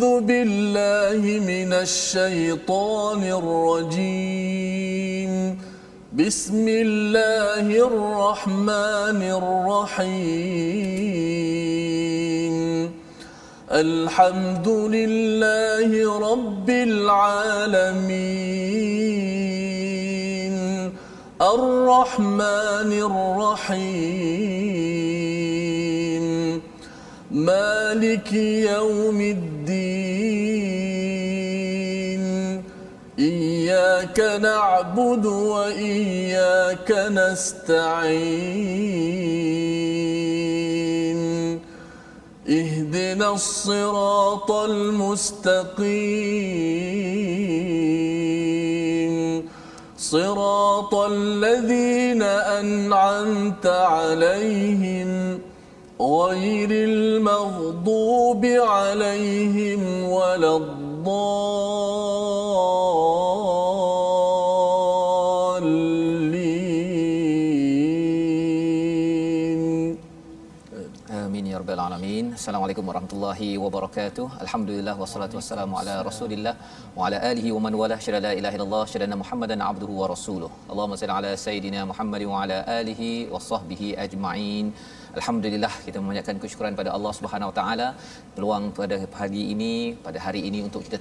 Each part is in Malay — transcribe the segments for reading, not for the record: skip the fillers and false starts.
أعوذ بالله من الشيطان الرجيم. بسم الله الرحمن الرحيم. الحمد لله رب العالمين. الرحمن الرحيم. مالك يوم الدين. إياك نعبد وإياك نستعين. اهدنا الصراط المستقيم. صراط الذين أنعمت عليهم غير المغضوب عليهم ولا الضالين. Amin ya rabbal alamin. Assalamualaikum warahmatullahi wabarakatuh. Alhamdulillah wassalatu wassalamu ala Rasulillah wa ala alihi wa man wala syada la ilaha illallah syada Muhammadan abduhu wa rasuluh. Allahumma salli ala sayidina Muhammad wa ala alihi wa sahbihi ajma'in. Alhamdulillah, kita memanjatkan kesyukuran pada Allah Subhanahu Wa Taala peluang pada pagi ini, pada hari ini untuk kita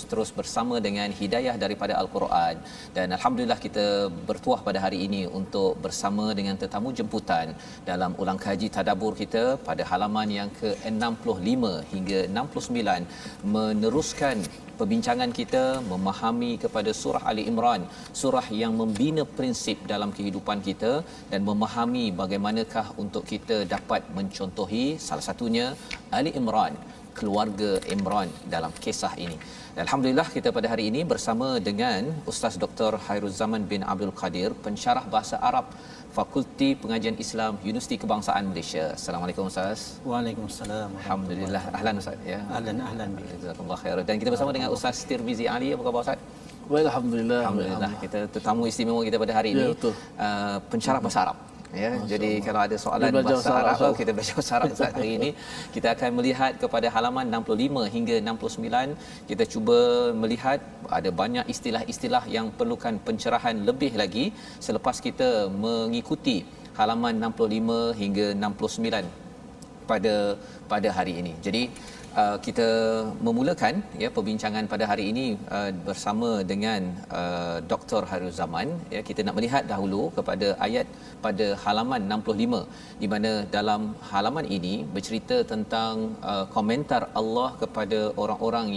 terus bersama dengan hidayah daripada Al-Quran. Dan alhamdulillah kita bertuah pada hari ini untuk bersama dengan tetamu jemputan dalam ulang kaji tadabbur kita pada halaman yang ke-65 hingga 69, meneruskan perbincangan kita memahami kepada surah Ali Imran, surah yang membina prinsip dalam kehidupan kita dan memahami bagaimanakah untuk kita dapat mencontohi salah satunya Ali Imran, keluarga Imran dalam kisah ini. Dan alhamdulillah kita pada hari ini bersama dengan Ustaz Dr. Khairuzaman bin Abdul Qadir, pensyarah bahasa Arab Fakulti Pengajian Islam Universiti Kebangsaan Malaysia. Assalamualaikum Ustaz. Waalaikumsalam. Alhamdulillah. Ahlan Ustaz ya. Ahlan. Jazakallahu khairan. Dan kita bersama dengan Ustaz Tirmizi Ali. Apa khabar Ustaz? Baik, alhamdulillah. Alhamdulillah. Kita tetamu istimewa kita pada hari ini, pensyarah bahasa Arab. Ya, jadi kalau ada soalan bahasa Arab, kita belajar bahasa Arab Ustaz hari ini. Kita akan melihat kepada halaman 65 hingga 69. Kita cuba melihat ada banyak istilah-istilah yang perlukan pencerahan lebih lagi selepas kita mengikuti halaman 65 hingga 69 pada hari ini. Jadi kita memulakan ya perbincangan pada hari ini bersama dengan Dr. Khairuzaman. Ya, kita nak melihat dahulu kepada ayat pada halaman 65 di mana dalam halaman ini bercerita tentang komentar Allah kepada orang-orang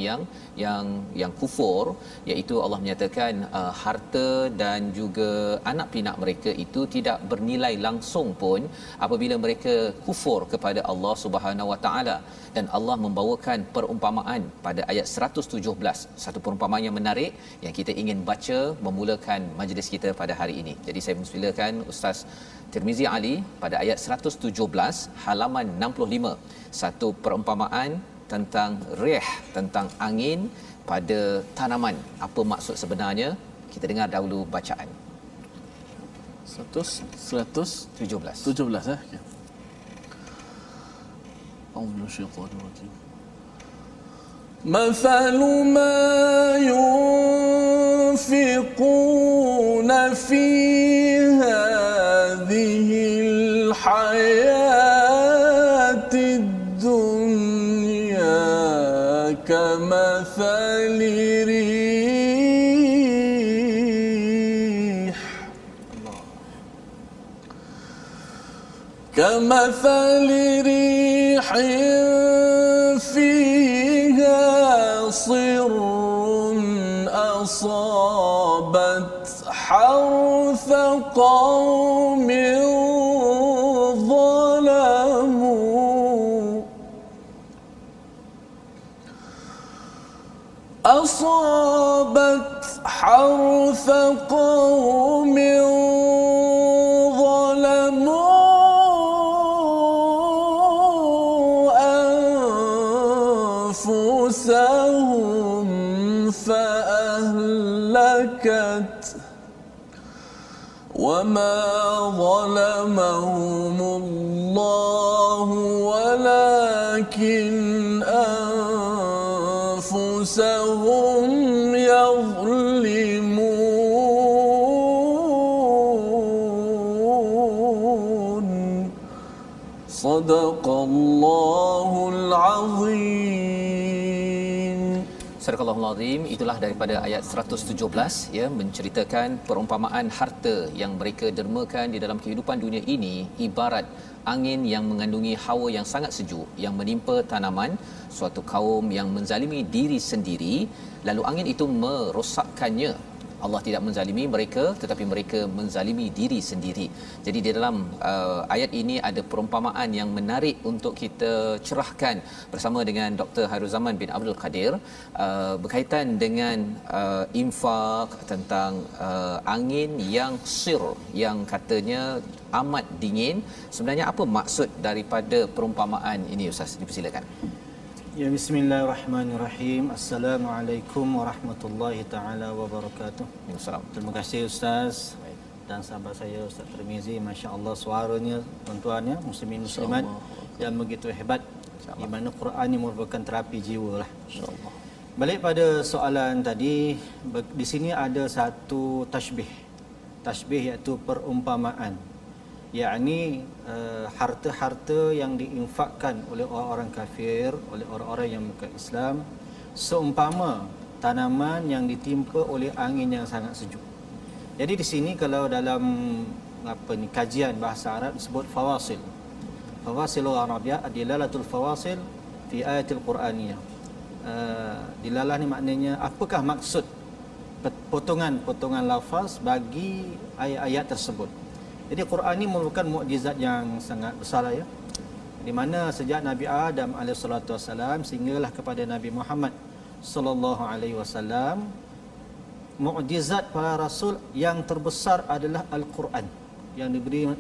yang kufur, iaitu Allah menyatakan harta dan juga anak pinak mereka itu tidak bernilai langsung pun apabila mereka kufur kepada Allah Subhanahu Wa Taala. Dan Allah membawakan perumpamaan pada ayat 117, satu perumpamaan yang menarik yang kita ingin baca memulakan majlis kita pada hari ini. Jadi saya mempersilakan Ustaz Tirmizi Ali pada ayat 117 halaman 65, satu perumpamaan tentang rih, tentang angin pada tanaman. Apa maksud sebenarnya? Kita dengar dahulu bacaan. 117 ya. مثل ما ينفقون في هذه الحياة الدنيا كمثل ريح فيها صر أصابت حرث قوم ظلموا أنفسهم فأهلكت وما ظلمهم الله ولكن Sadaqallahul Azim. Sadaqallahul Azim. Itulah daripada ayat 117 ya, menceritakan perumpamaan harta yang mereka dermakan di dalam kehidupan dunia ini ibarat angin yang mengandungi hawa yang sangat sejuk yang menimpa tanaman suatu kaum yang menzalimi diri sendiri, lalu angin itu merosakkannya. Allah tidak menzalimi mereka, tetapi mereka menzalimi diri sendiri. Jadi di dalam ayat ini ada perumpamaan yang menarik untuk kita cerahkan bersama dengan Dr. Hairuzaman bin Abdul Qadir berkaitan dengan infak, tentang angin yang sir yang katanya amat dingin. Sebenarnya apa maksud daripada perumpamaan ini, Ustaz? Dipersilakan. Ya, bismillahirrahmanirrahim. Assalamualaikum warahmatullahi taala wabarakatuh. Assalamualaikum. Terima kasih Ustaz dan sahabat saya Ustaz Tirmizi. Masya-Allah suaranya tuan-tuannya muslimin muslimat yang begitu hebat. Di mana Quran ini merupakan terapi jiwa lah. Insya-Allah. Balik pada soalan tadi, di sini ada satu tashbih. Tashbih iaitu perumpamaan. Yakni harta-harta yang diinfakkan oleh orang-orang kafir, oleh orang-orang yang bukan Islam, seumpama tanaman yang ditimpa oleh angin yang sangat sejuk. Jadi di sini kalau dalam kajian bahasa Arab disebut fawasil. Fawasilul Arabiyyah adilalatul fawasil fi ayatil Quraniyah. Dilalah ni maknanya apakah maksud potongan-potongan lafaz bagi ayat-ayat tersebut. Jadi Quran ini merupakan mukjizat yang sangat besar ya. Di mana sejak Nabi Adam alaihissalatu wassalam sehinggalah kepada Nabi Muhammad sallallahu alaihi wasallam, mukjizat para rasul yang terbesar adalah Al-Quran yang diberi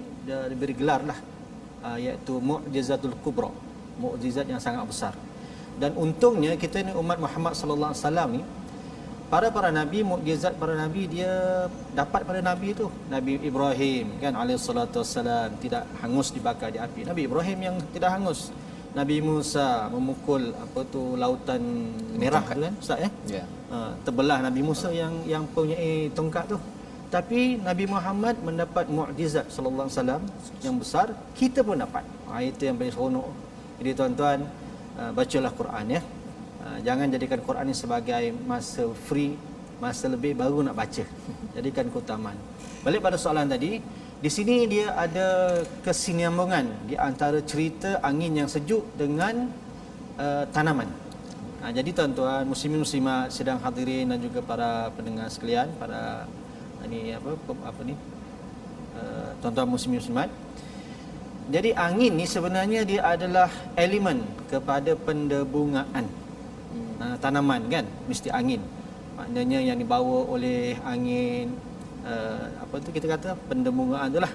gelarlah iaitu mukjizatul kubra, mukjizat yang sangat besar. Dan untungnya kita ni umat Muhammad sallallahu alaihi wasallam ni, para nabi, mukjizat para nabi dia dapat pada nabi tu. Nabi Ibrahim kan alaihi salatu wassalam tidak hangus dibakar di api. Nabi Ibrahim yang tidak hangus. Nabi Musa memukul lautan merah tu kan Ustaz ya. Yeah. Terbelah Nabi Musa yang punya tongkat tu. Tapi Nabi Muhammad mendapat mukjizat sallallahu alaihi wasallam yang besar, kita pun dapat. Itu yang paling seronok. Jadi tuan-tuan, bacalah Quran ya. Jangan jadikan Quran ini sebagai masa free, masa lebih baru nak baca. Jadikan keutamaan. Balik pada soalan tadi, di sini dia ada kesinambungan di antara cerita angin yang sejuk dengan tanaman. Jadi tuan-tuan muslimin muslimat sedang hadirin dan juga para pendengar sekalian, para tuan-tuan muslimin muslimat. Jadi angin ni sebenarnya dia adalah elemen kepada pendebungaan. Tanaman kan mesti angin. Maknanya yang dibawa oleh angin kita kata pendebungaan itulah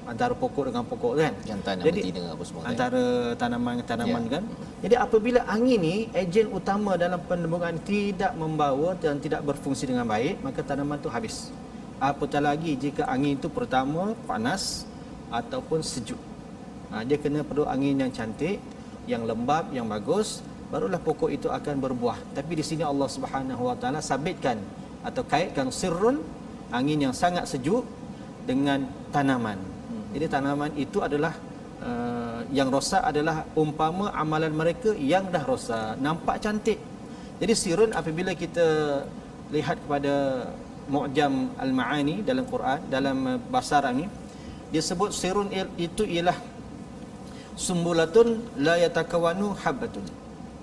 antara pokok dengan pokok kan. Jantan dan betina apa semua. Antara tanaman-tanaman kan. Jadi apabila angin ni ejen utama dalam pendebungaan tidak membawa dan tidak berfungsi dengan baik, maka tanaman tu habis. Apatah lagi jika angin itu pertama panas ataupun sejuk. Dia kena perlu angin yang cantik, yang lembap, yang bagus, barulah pokok itu akan berbuah. Tapi di sini Allah Subhanahu Wa Taala sabitkan atau kaitkan sirrun, angin yang sangat sejuk dengan tanaman. Jadi tanaman itu adalah yang rosak adalah umpama amalan mereka yang dah rosak, nampak cantik. Jadi sirrun apabila kita lihat kepada Mu'jam Al-Ma'ani dalam Quran, dalam bahasa Arab ni, dia sebut sirrun itu ialah sumbulatun la yatakawanu habbatun,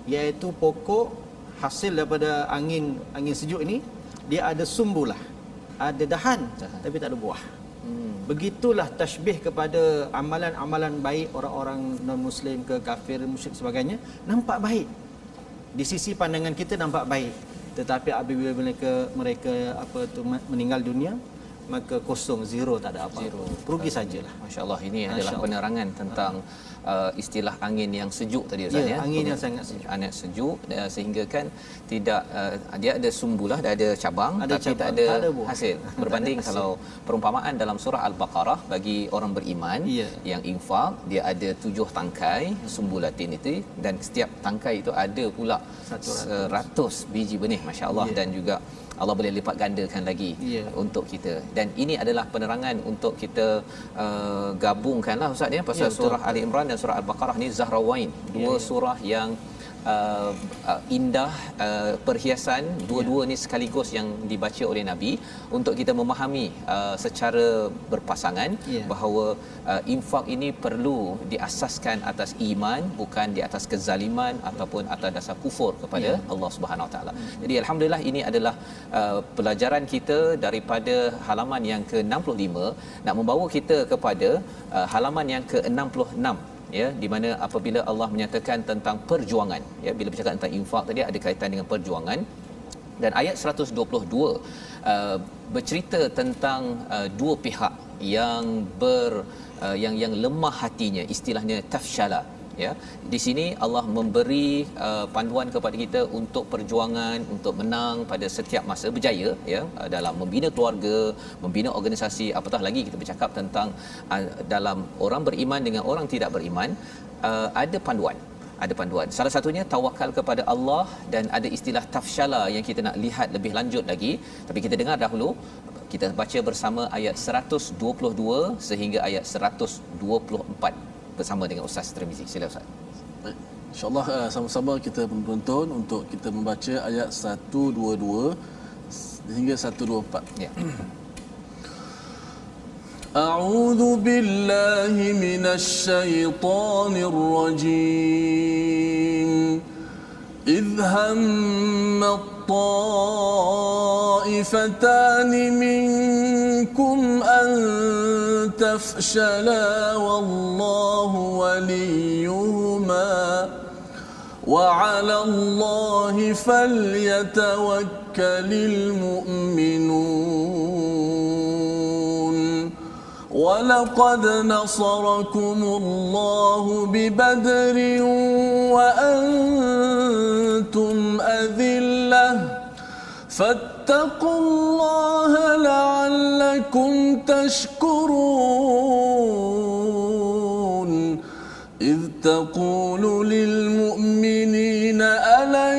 iaitu pokok hasil daripada angin sejuk ini, dia ada sumbulah, ada dahan tapi tak ada buah. Begitulah tashbih kepada amalan-amalan baik orang-orang non-muslim ke kafir, musyrik sebagainya, nampak baik di sisi pandangan kita, nampak baik, tetapi apabila mereka meninggal dunia, maka kosong, zero, tak ada apa-apa. Rugi sajalah. Masya-Allah, ini adalah penerangan tentang istilah angin yang sejuk tadi Ustaz ya. Angin yang sangat sejuk. Angin sejuk sehingga kan tidak dia ada sumbulah, dia ada cabang tapi cabang, tak ada buah. hasil. Berbanding kalau perumpamaan dalam surah Al-Baqarah bagi orang beriman yang infak, dia ada 7 tangkai sumbulatin itu, dan setiap tangkai itu ada pula 100 biji benih, masya-Allah. Dan juga Allah boleh lipat gandakan lagi untuk kita. Dan ini adalah penerangan untuk kita gabungkanlah Ustaz ya, pasal surah Ali Imran dan surah Al-Baqarah ni Zahrawain, dua surah yang indah, perhiasan, dua-dua ni sekaligus yang dibaca oleh Nabi untuk kita memahami secara berpasangan bahawa infak ini perlu diasaskan atas iman, bukan di atas kezaliman ataupun atas dasar kufur kepada Allah Subhanahu Wa Taala. Jadi alhamdulillah ini adalah pelajaran kita daripada halaman yang ke-65 nak membawa kita kepada halaman yang ke-66 ya, di mana apabila Allah menyatakan tentang perjuangan ya, bila bercakap tentang infak tadi ada kaitan dengan perjuangan. Dan ayat 122 bercerita tentang dua pihak yang yang lemah hatinya, istilahnya tafshala ya. Di sini Allah memberi panduan kepada kita untuk perjuangan untuk menang pada setiap masa, berjaya ya dalam membina keluarga, membina organisasi, apatah lagi kita bercakap tentang dalam orang beriman dengan orang tidak beriman, ada panduan. Salah satunya tawakal kepada Allah, dan ada istilah tafshala yang kita nak lihat lebih lanjut lagi. Tapi kita dengar dahulu, kita baca bersama ayat 122 sehingga ayat 124 bersama dengan Ustaz Tirmizi. Sila Ustaz. Baik. InsyaAllah sama-sama kita menonton untuk kita membaca ayat 122 hingga 124. Ya. A'udzu billahi minasy syaithanir rajim. Idh hamma الطائفتان منكم أن تفشلا والله وليهما وعلى الله فليتوكل المؤمنون ولقد نصركم الله ببدر وأنتم أذلة فاتقوا الله لعلكم تشكرون إذ تقول للمؤمنين ألن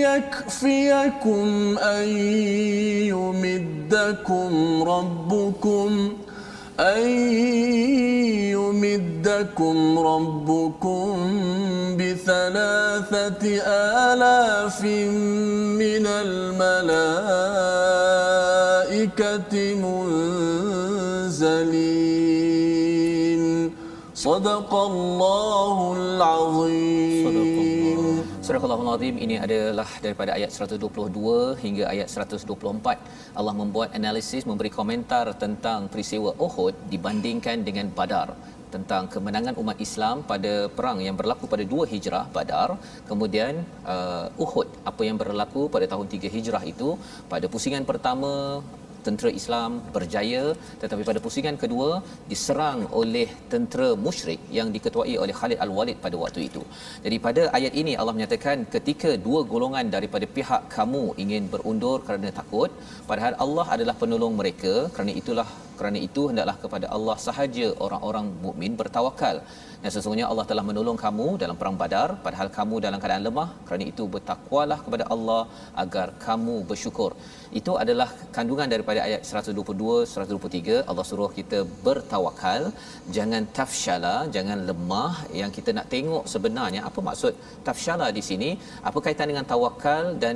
يكفيكم أن يمدكم ربكم ب3,000 من الملائكة منزلين صدق الله العظيم. Surah Al-Azim ini adalah daripada ayat 122 hingga ayat 124. Allah membuat analisis, memberi komentar tentang peristiwa Uhud dibandingkan dengan Badar, tentang kemenangan umat Islam pada perang yang berlaku pada 2 Hijrah Badar, kemudian Uhud apa yang berlaku pada tahun 3 Hijrah itu. Pada pusingan pertama tentera Islam berjaya, tetapi pada pusingan kedua diserang oleh tentera musyrik yang diketuai oleh Khalid Al-Walid pada waktu itu. Jadi pada ayat ini Allah menyatakan ketika dua golongan daripada pihak kamu ingin berundur kerana takut, padahal Allah adalah penolong mereka, kerana itu hendaklah kepada Allah sahaja orang-orang mukmin bertawakal. Dan sesungguhnya Allah telah menolong kamu dalam perang Badar padahal kamu dalam keadaan lemah, kerana itu bertakwalah kepada Allah agar kamu bersyukur. Itu adalah kandungan daripada ayat 122, 123. Allah suruh kita bertawakal, jangan tafshala, jangan lemah. Yang kita nak tengok sebenarnya apa maksud tafshala di sini, apa kaitan dengan tawakal, dan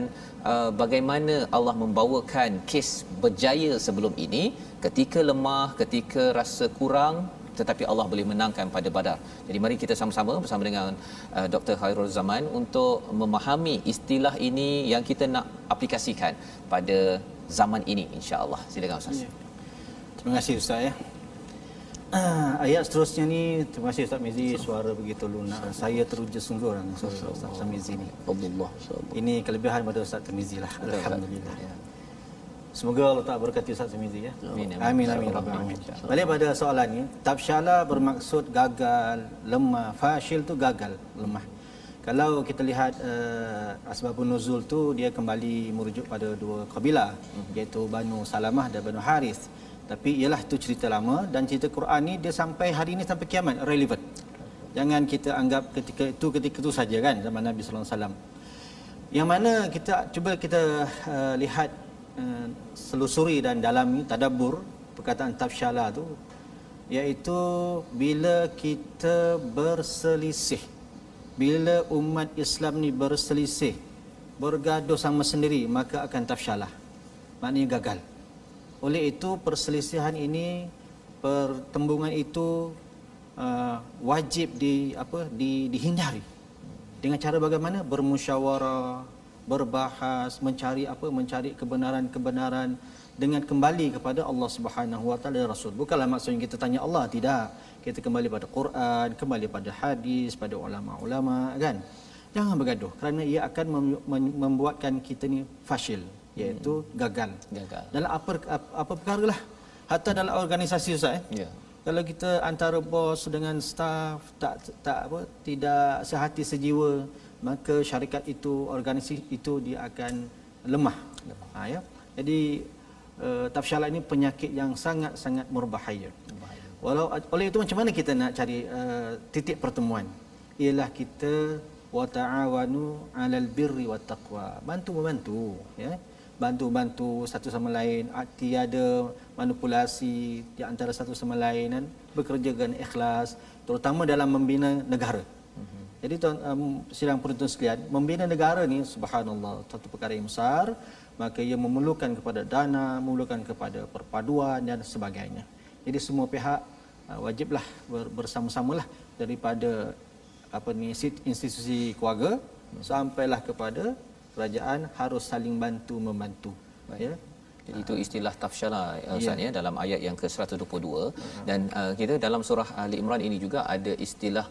bagaimana Allah membawakan kes berjaya sebelum ini ketika lemah, ketika rasa kurang, tetapi Allah boleh menangkan pada Badar. Jadi mari kita sama-sama bersama dengan Dr. Khairul Zaman untuk memahami istilah ini yang kita nak aplikasikan pada zaman ini, insya-Allah. Silakan Ustaz. Ya. Terima kasih Ustaz ya. Ayat seterusnya ni, terima kasih Ustaz Mizi, suara begitu lunak. Saya teruja sungguh dengan suara Ustaz Mizi ni. Allah, ini kelebihan pada Ustaz Mizi lah. Alhamdulillah. Ya. Semoga Allah Taala berkati Ustaz Tirmizi ya. Amin. Amin amin rabbal alamin. Balik pada soalan ni, tafsyala bermaksud gagal, lemah. Fashil tu gagal, lemah. Kalau kita lihat asbabun nuzul tu dia kembali merujuk pada dua kabilah iaitu Banu Salamah dan Banu Harith. Tapi ialah tu cerita lama dan cerita Quran ni dia sampai hari ini sampai kiamat relevan. Jangan kita anggap ketika itu saja kan zaman Nabi sallallahu alaihi wasallam. Yang mana kita lihat selusuri dan dalami tadabbur perkataan tafsyala tu iaitu bila kita berselisih, bila umat Islam ni berselisih, bergaduh sama sendiri, maka akan tafsyalah, maknanya gagal. Oleh itu perselisihan ini, pertembungan itu wajib dihindari. Dengan cara bagaimana? Bermusyawarah, berbahas, mencari kebenaran dengan kembali kepada Allah Subhanahu Wa Taala dan Rasul. Bukanlah maksudnya kita tanya Allah, tidak. Kita kembali pada Quran, kembali pada hadis, pada ulama-ulama kan. Jangan bergaduh kerana ia akan membuatkan kita ni fashil, iaitu gagal. Dalam apa perkara lah. Hatta dalam organisasi Ustaz ya. Kalau kita antara bos dengan staf tidak sehati sejiwa, maka syarikat itu, organisasi itu dia akan lemah. Ya. Jadi tafsyalah ini penyakit yang sangat-sangat berbahaya. Oleh itu macam mana kita nak cari titik pertemuan? Ialah kita wa ta'awanu 'alal birri wat taqwa. Bantu-membantu ya. Bantu-bantu satu sama lain, tiada manipulasi di antara satu sama lain dan bekerja dengan ikhlas, terutama dalam membina negara. Jadi sidang penonton sekalian, membina negara ni subhanallah satu perkara yang besar, maka ia memerlukan kepada dana, memerlukan kepada perpaduan dan sebagainya. Jadi semua pihak wajiblah bersama-samalah daripada institusi keluarga sampailah kepada kerajaan harus saling bantu membantu. Ya. Jadi itu istilah tafsyalah Ustaz ya dalam ayat yang ke-122 dan kita dalam surah Ali Imran ini juga ada istilah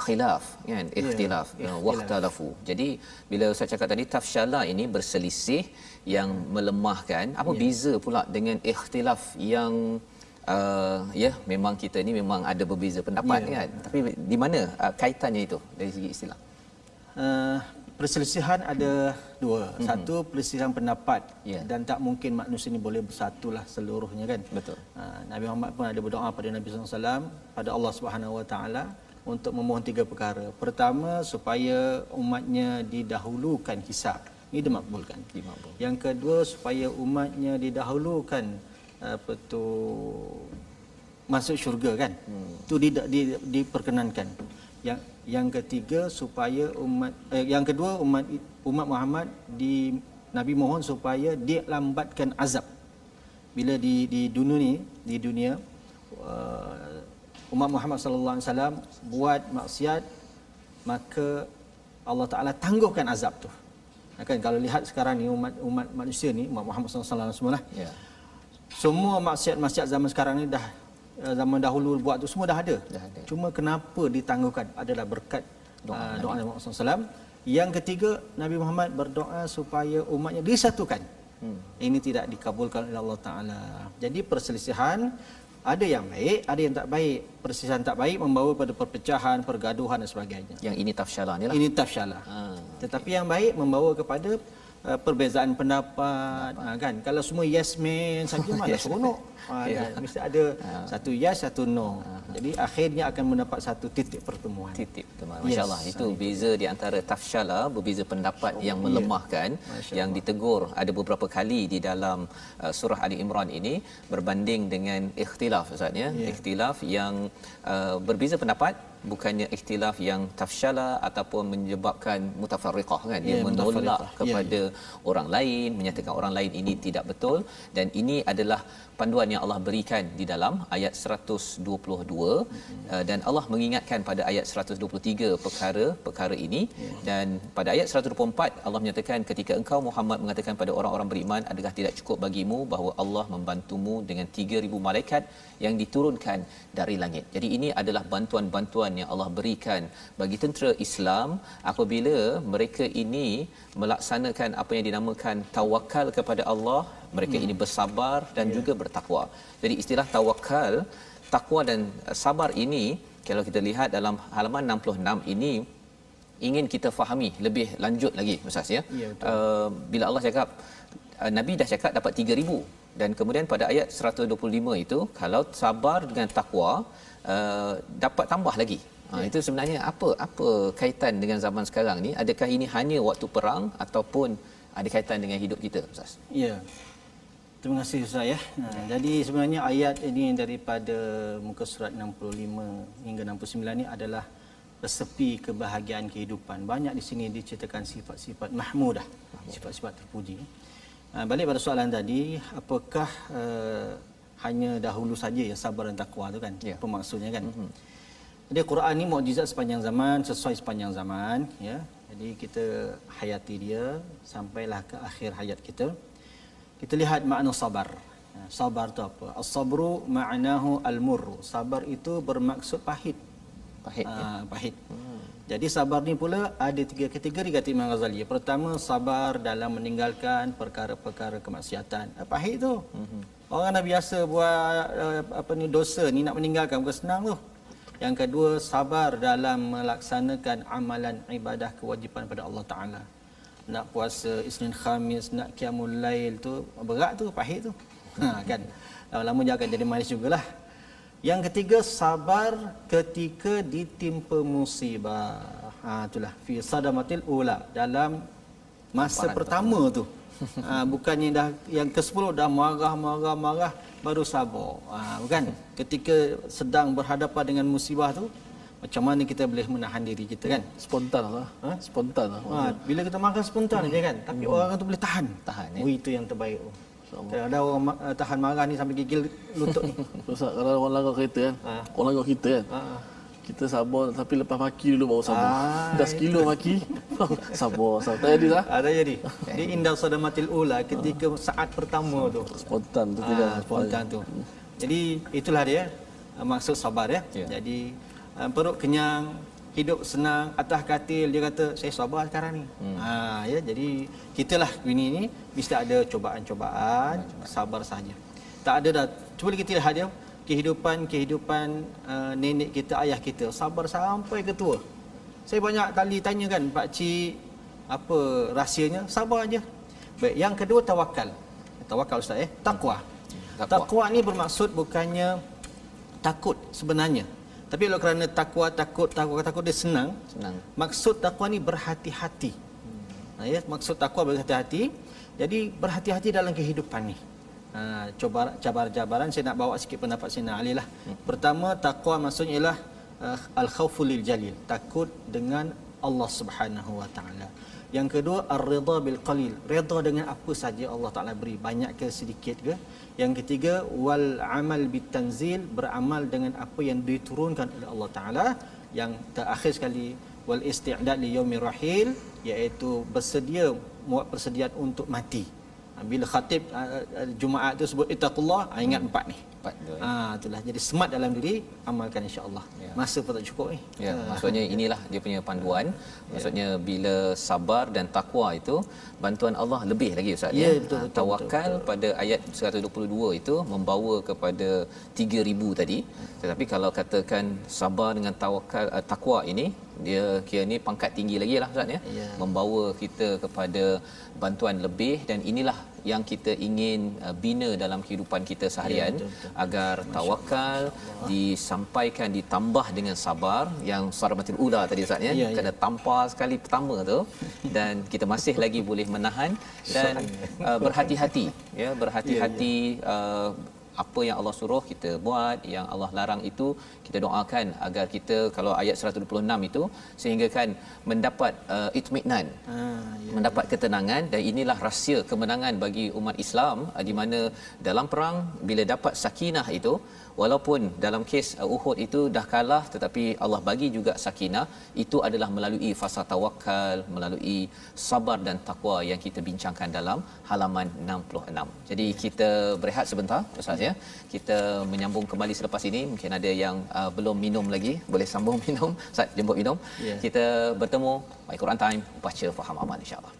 khilaf kan, ikhtilaf, waqtalafu. Jadi bila Ustaz cakap tadi tafsyalah ini berselisih yang melemahkan, apa beza pula dengan ikhtilaf yang memang kita ni memang ada berbeza pendapat kan, tapi di mana kaitannya itu dari segi istilah? Perselisihan ada dua. Satu, perselisihan pendapat dan tak mungkin manusia ini boleh bersatulah seluruhnya kan. Betul. Nabi Muhammad pun ada berdoa pada Nabi SAW, pada Allah Subhanahu Wa Taala untuk memohon tiga perkara. Pertama, supaya umatnya didahulukan hisab. Ini dimakbulkan. Yang kedua, supaya umatnya didahulukan masuk syurga kan. Itu diperkenankan. Yang ketiga supaya yang kedua umat Muhammad Nabi mohon supaya dia lambatkan azab. Bila di dunia umat Muhammad sallallahu alaihi wasallam buat maksiat, maka Allah Taala tangguhkan azab tu. Kan kalau lihat sekarang ni umat manusia ni, umat Muhammad sallallahu alaihi wasallam semua semua maksiat zaman sekarang ni dah zaman dahulu buat tu semua dah ada. Cuma kenapa ditangguhkan adalah berkat doa Nabi Muhammad SAW. Yang ketiga, Nabi Muhammad berdoa supaya umatnya disatukan. Ini tidak dikabulkan oleh Allah Ta'ala. Jadi perselisihan ada yang baik, ada yang tak baik. Perselisihan tak baik membawa pada perpecahan, pergaduhan dan sebagainya. Yang ini tafsyalah ni lah. Ini tafsyalah. Tetapi yang baik membawa kepada perbezaan pendapat kan. Kalau semua yes man saja mana seronok kan? Mesti ada satu yes satu no. Jadi akhirnya akan mendapat satu titik pertemuan. Masya-Allah. Itu beza di antara tafsyalah, berbeza pendapat yang melemahkan, yang ditegur ada beberapa kali di dalam surah Ali Imran ini berbanding dengan ikhtilaf Ustaz ya. Ikhtilaf yang berbeza pendapat, bukannya ikhtilaf yang tafsyalah ataupun menyebabkan mutafarriqah kan, dia menolak kepada orang lain, menyatakan orang lain ini tidak betul. Dan ini adalah panduan yang Allah berikan di dalam ayat 122 dan Allah mengingatkan pada ayat 123 perkara ini. Dan pada ayat 124 Allah menyatakan, ketika engkau Muhammad mengatakan pada orang-orang beriman, adakah tidak cukup bagimu bahawa Allah membantumu dengan 3000 malaikat yang diturunkan dari langit. Jadi ini adalah bantuan-bantuan keutamaan yang Allah berikan bagi tentera Islam apabila mereka ini melaksanakan apa yang dinamakan tawakal kepada Allah, mereka ini bersabar dan juga bertakwa. Jadi istilah tawakal, takwa dan sabar ini kalau kita lihat dalam halaman 66 ini ingin kita fahami lebih lanjut lagi Ustaz ya. Bila Allah cakap Nabi dah cakap dapat 3000 dan kemudian pada ayat 125 itu kalau sabar dengan takwa dapat tambah lagi. Itu sebenarnya apa kaitan dengan zaman sekarang ni? Adakah ini hanya waktu perang ataupun ada kaitan dengan hidup kita Ustaz? Ya. Terima kasih Ustaz ya. Jadi sebenarnya ayat ini daripada muka surat 65 hingga 69 ni adalah resepi kebahagiaan kehidupan. Banyak di sini diceritakan sifat-sifat mahmudah, sifat-sifat terpuji. Balik pada soalan tadi, apakah hanya dahulu saja ya sabar dan takwa tu kan? Apa maksudnya kan? Jadi Quran ni mukjizat sepanjang zaman, sesuai sepanjang zaman ya. Jadi kita hayati dia sampailah ke akhir hayat kita. Kita lihat makna sabar. Sabar tu apa? As-sabru ma'nahu al-murr. Sabar itu bermaksud pahit. Pahit. Jadi sabar ni pula ada 3 kategori kata Imam Ghazali. Pertama, sabar dalam meninggalkan perkara-perkara kemaksiatan. Pahit tu. Orang dah biasa buat dosa ni nak meninggalkan bukan senang tu. Yang kedua, sabar dalam melaksanakan amalan ibadah kewajipan pada Allah Taala. Nak puasa Isnin Khamis, nak qiyamul lail tu berat tu, pahit tu. Kan. Lama-lama dia akan jadi manis jugalah. Yang ketiga, sabar ketika ditimpa musibah. Itulah fi sadamatil ula, dalam masa pertama tu. Bukannya dah yang ke-10 dah marah baru sabar. Bukan. Ketika sedang berhadapan dengan musibah tu, macam mana kita boleh menahan diri kita kan? Spontan lah. Spontan lah. Bila kita makan spontan aja kan. Tapi orang tu boleh tahan. Itu yang terbaik. Ada orang tahan marah ni sampai gigil lutut ni. Ustaz, kalau orang langgar kereta kan, orang langgar kita kan, kita sabar tapi lepas maki dulu baru sabar. Dah sekilo maki, sabar. Tak jadi lah. Tak jadi. Dia indah sadamatil ula ketika saat pertama tu. Spontan tu tidak. Spontan tu. Jadi itulah dia maksud sabar ya. Jadi perut kenyang, hidup senang, atas katil dia kata saya sabar sekarang ni. Ya, jadi kitalah bini ni mesti ada cobaan-cobaan, sabar saja. Tak ada dah. Cuba kita lihat dia kehidupan nenek kita, ayah kita sabar sampai ke tua. Saya banyak kali tanya kan pak cik apa rahsianya, sabar aja. Baik, yang kedua tawakal. Tawakal Ustaz takwa. Takwa ni bermaksud bukannya takut sebenarnya. Tapi kalau kerana takut dia senang. Maksud takwa ni berhati-hati. Ya, maksud takwa berhati-hati. Jadi berhati-hati dalam kehidupan ni. Cabaran saya nak bawa sikit pendapat Sayyidina Ali lah. Pertama, takwa maksudnya ialah al-khawfu lil jalil, takut dengan Allah Subhanahu wa taala. Yang kedua, ar-ridha bil qalil, redha dengan apa saja Allah Taala beri, banyak ke sedikit ke. Yang ketiga, wal amal bit tanzil, beramal dengan apa yang diturunkan oleh Allah Taala. Yang terakhir sekali, wal isti'dad li yaumir rahil, iaitu bersedia, buat persediaan untuk mati. Bila khatib Jumaat tu sebut ittaqullah, ingat 4 ni. Itulah. Jadi semat dalam diri, amalkan insya-Allah. Masa pun tak cukup ni. Maksudnya inilah dia punya panduan. Maksudnya bila sabar dan takwa itu bantuan Allah lebih lagi Ustaz. Betul, tawakal betul. Pada ayat 122 itu membawa kepada 3000 tadi. Tetapi kalau katakan sabar dengan tawakal, takwa ini dia kira ni pangkat tinggi lagi lah Ustaz membawa kita kepada bantuan lebih, dan inilah yang kita ingin bina dalam kehidupan kita seharian, agar tawakal disampaikan ditambah dengan sabar yang sadamatul ula tadi Ustaz kena tampar sekali pertama tu dan kita masih lagi boleh menahan dan berhati-hati berhati-hati apa yang Allah suruh kita buat, yang Allah larang itu kita doakan agar kita, kalau ayat 126 itu, sehingga kan mendapat itminan, mendapat ketenangan. Dan inilah rahsia kemenangan bagi umat Islam, di mana dalam perang bila dapat sakinah itu, walaupun dalam kes Uhud itu dah kalah, tetapi Allah bagi juga sakinah, itu adalah melalui fasa tawakal, melalui sabar dan takwa yang kita bincangkan dalam halaman 66. Jadi kita berehat sebentar Ustaz ya. Kita menyambung kembali selepas ini. Mungkin ada yang belum minum lagi, boleh sambung minum. Ustaz jemput minum. Kita bertemu My Quran Time, baca faham amal insya-Allah.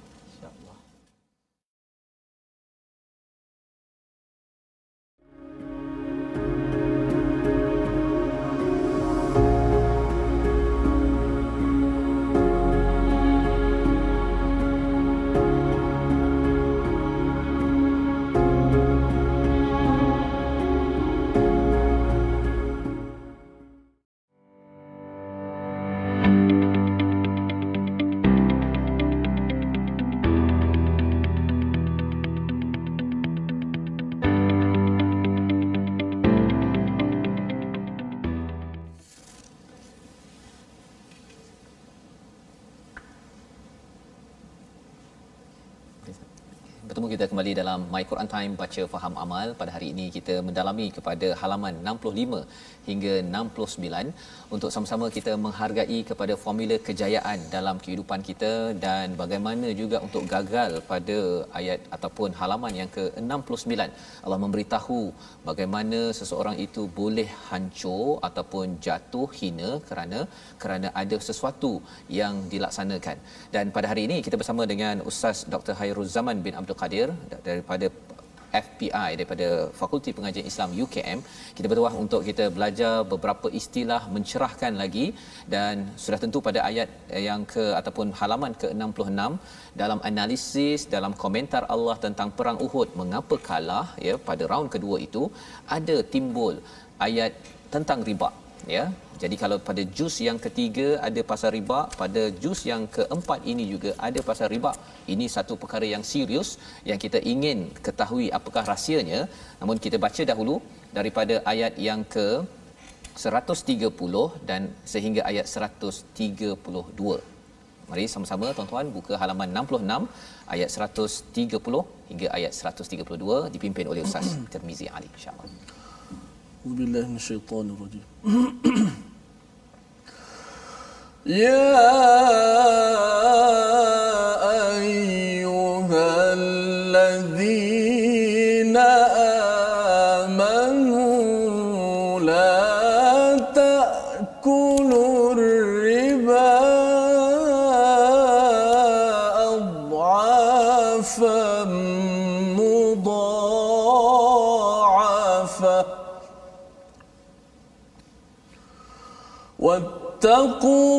Bertemu kita kembali dalam My Quran Time, baca faham amal. Pada hari ini kita mendalami kepada halaman 65 hingga 69 untuk sama-sama kita menghargai kepada formula kejayaan dalam kehidupan kita dan bagaimana juga untuk gagal pada ayat ataupun halaman yang ke-69. Allah memberitahu bagaimana seseorang itu boleh hancur ataupun jatuh hina kerana ada sesuatu yang dilaksanakan. Dan pada hari ini kita bersama dengan Ustaz Dr. Khairuzaman bin Abdul Qadir daripada FPI, daripada Fakulti Pengajian Islam UKM. Kita bertuah untuk kita belajar beberapa istilah mencerahkan lagi, dan sudah tentu pada ayat yang ataupun halaman ke-66 dalam analisis, dalam komentar Allah tentang perang Uhud, mengapa kalah ya pada raun kedua itu, ada timbul ayat tentang riba ya. Jadi kalau pada juz yang ketiga ada pasal riba, pada juz yang keempat ini juga ada pasal riba. Ini satu perkara yang serius yang kita ingin ketahui apakah rahsianya. Namun kita baca dahulu daripada ayat yang ke 130 dan sehingga ayat 132. Mari sama-sama tuan-tuan buka halaman 66 ayat 130 hingga ayat 132 dipimpin oleh Ustaz Tirmizi Ali, insya-Allah. Billahi minasyaitanir rajim. Ya ayyuhalladzina amanu la ta'kulur riba adhafan mudha'afa واتقوا